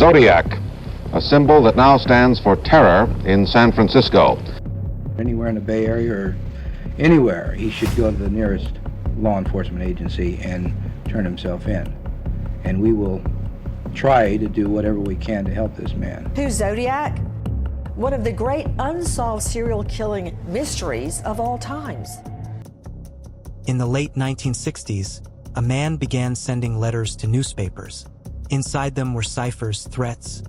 Zodiac, a symbol that now stands for terror in San Francisco. Anywhere in the Bay Area or anywhere, he should go to the nearest law enforcement agency and turn himself in. And we will try to do whatever we can to help this man. Who's Zodiac? One of the great unsolved serial killing mysteries of all times. In the late 1960s, a man began sending letters to newspapers. Inside them were ciphers, threats,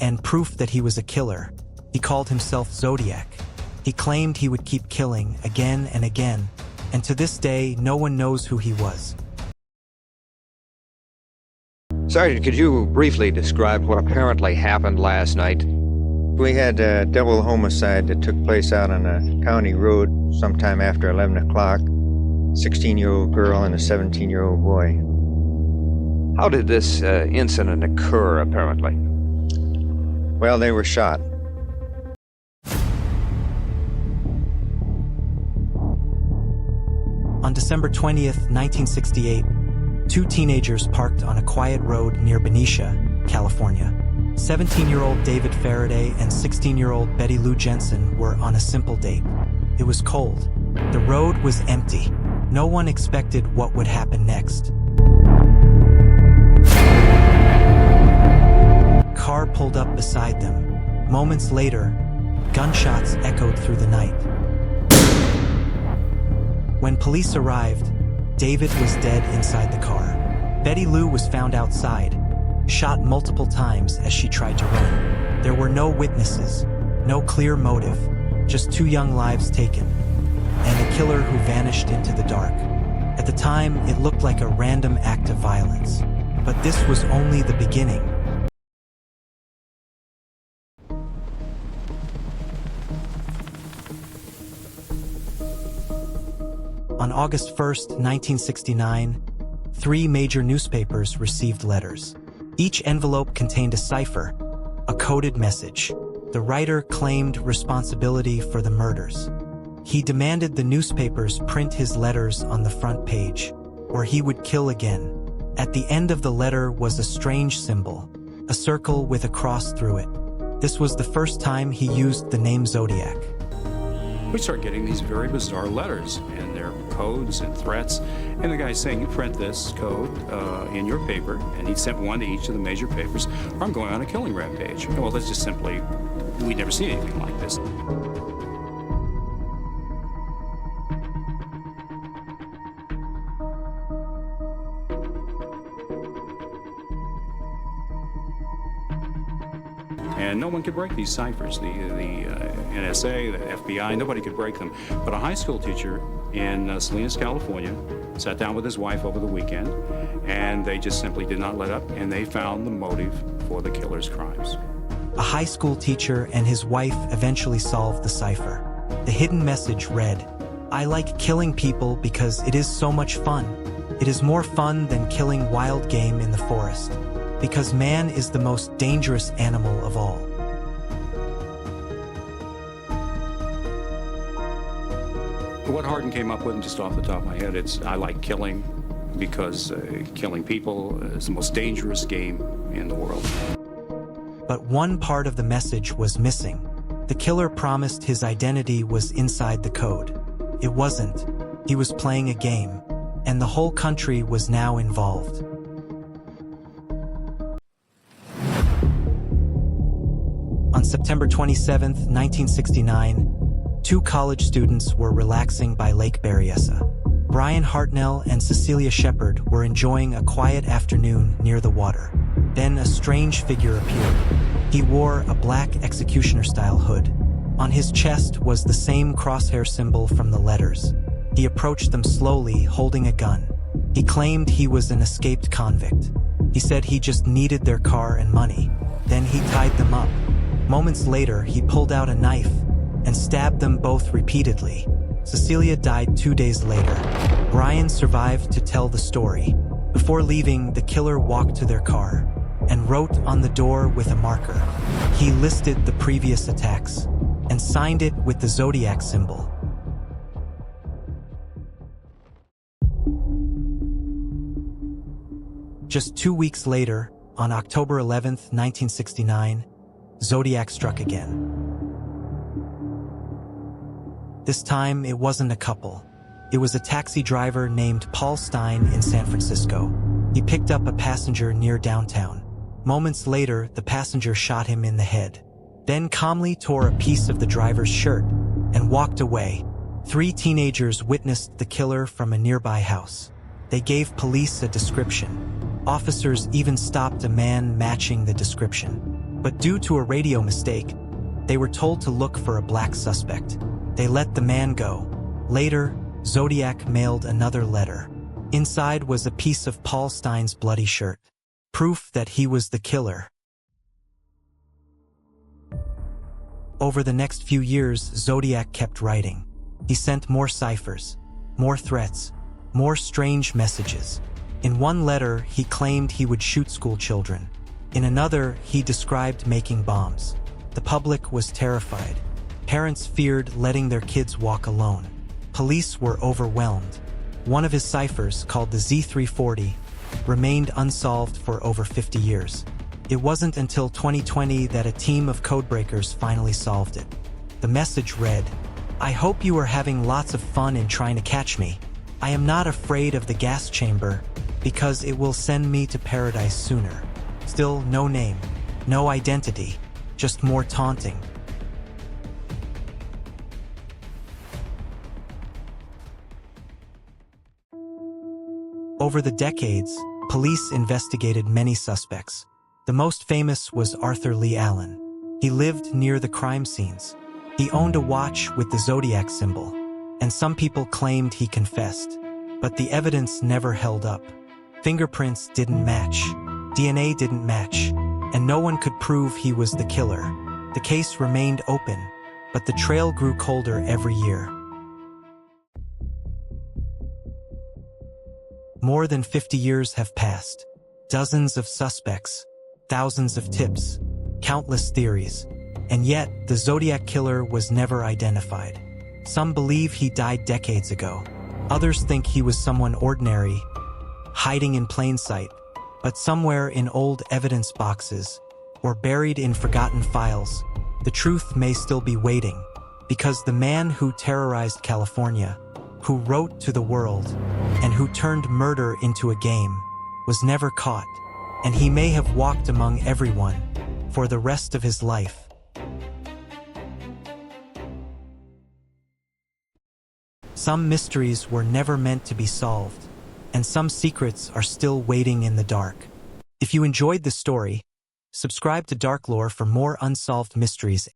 and proof that he was a killer. He called himself Zodiac. He claimed he would keep killing again and again, and to this day, no one knows who he was. Sergeant, could you briefly describe what apparently happened last night? We had a double homicide that took place out on a county road sometime after 11 o'clock. 16-year-old girl and a 17-year-old boy. How did this incident occur, apparently? Well, they were shot. On December 20th, 1968, two teenagers parked on a quiet road near Benicia, California. 17-year-old David Faraday and 16-year-old Betty Lou Jensen were on a simple date. It was cold. The road was empty. No one expected what would happen next. Car pulled up beside them. Moments later, gunshots echoed through the night. When police arrived, David was dead inside the car. Betty Lou was found outside, shot multiple times as she tried to run. There were no witnesses, no clear motive, just two young lives taken, and a killer who vanished into the dark. At the time, it looked like a random act of violence, but this was only the beginning. On August 1st, 1969, three major newspapers received letters. Each envelope contained a cipher, a coded message. The writer claimed responsibility for the murders. He demanded the newspapers print his letters on the front page, or he would kill again. At the end of the letter was a strange symbol, a circle with a cross through it. This was the first time he used the name Zodiac. We start getting these very bizarre letters, and they're codes and threats. And the guy's saying, you print this code in your paper, and he sent one to each of the major papers, or I'm going on a killing rampage. Well, that's just simply, we'd never seen anything like this. And no one could break these ciphers. The NSA, the FBI, nobody could break them. But a high school teacher in Salinas, California, sat down with his wife over the weekend, and they just simply did not let up, and they found the motive for the killer's crimes. A high school teacher and his wife eventually solved the cipher. The hidden message read, "I like killing people because it is so much fun. It is more fun than killing wild game in the forest, because man is the most dangerous animal of all." What Hardin came up with, just off the top of my head, it's I like killing because killing people is the most dangerous game in the world. But one part of the message was missing. The killer promised his identity was inside the code. It wasn't. He was playing a game, and the whole country was now involved. On September 27, 1969, two college students were relaxing by Lake Berryessa. Brian Hartnell and Cecilia Shepard were enjoying a quiet afternoon near the water. Then a strange figure appeared. He wore a black executioner-style hood. On his chest was the same crosshair symbol from the letters. He approached them slowly, holding a gun. He claimed he was an escaped convict. He said he just needed their car and money. Then he tied them up. Moments later, he pulled out a knife and stabbed them both repeatedly. Cecilia died 2 days later. Brian survived to tell the story. Before leaving, the killer walked to their car and wrote on the door with a marker. He listed the previous attacks and signed it with the Zodiac symbol. Just 2 weeks later, on October 11th, 1969, Zodiac struck again. This time, it wasn't a couple. It was a taxi driver named Paul Stine in San Francisco. He picked up a passenger near downtown. Moments later, the passenger shot him in the head, then calmly tore a piece of the driver's shirt and walked away. 3 teenagers witnessed the killer from a nearby house. They gave police a description. Officers even stopped a man matching the description. But due to a radio mistake, they were told to look for a black suspect. They let the man go. Later, Zodiac mailed another letter. Inside was a piece of Paul Stine's bloody shirt, proof that he was the killer. Over the next few years, Zodiac kept writing. He sent more ciphers, more threats, more strange messages. In one letter, he claimed he would shoot school children. In another, he described making bombs. The public was terrified. Parents feared letting their kids walk alone. Police were overwhelmed. One of his ciphers, called the Z340, remained unsolved for over 50 years. It wasn't until 2020 that a team of codebreakers finally solved it. The message read, "I hope you are having lots of fun in trying to catch me. I am not afraid of the gas chamber because it will send me to paradise sooner." Still, no name, no identity, just more taunting. Over the decades, police investigated many suspects. The most famous was Arthur Lee Allen. He lived near the crime scenes. He owned a watch with the Zodiac symbol, and some people claimed he confessed. But the evidence never held up. Fingerprints didn't match, DNA didn't match, and no one could prove he was the killer. The case remained open, but the trail grew colder every year. More than 50 years have passed. Dozens of suspects, thousands of tips, countless theories, and yet the Zodiac Killer was never identified. Some believe he died decades ago. Others think he was someone ordinary, hiding in plain sight, but somewhere in old evidence boxes or buried in forgotten files, the truth may still be waiting, because the man who terrorized California, who wrote to the world, and who turned murder into a game, was never caught, and he may have walked among everyone for the rest of his life. Some mysteries were never meant to be solved, and some secrets are still waiting in the dark. If you enjoyed the story, subscribe to Darklore for more unsolved mysteries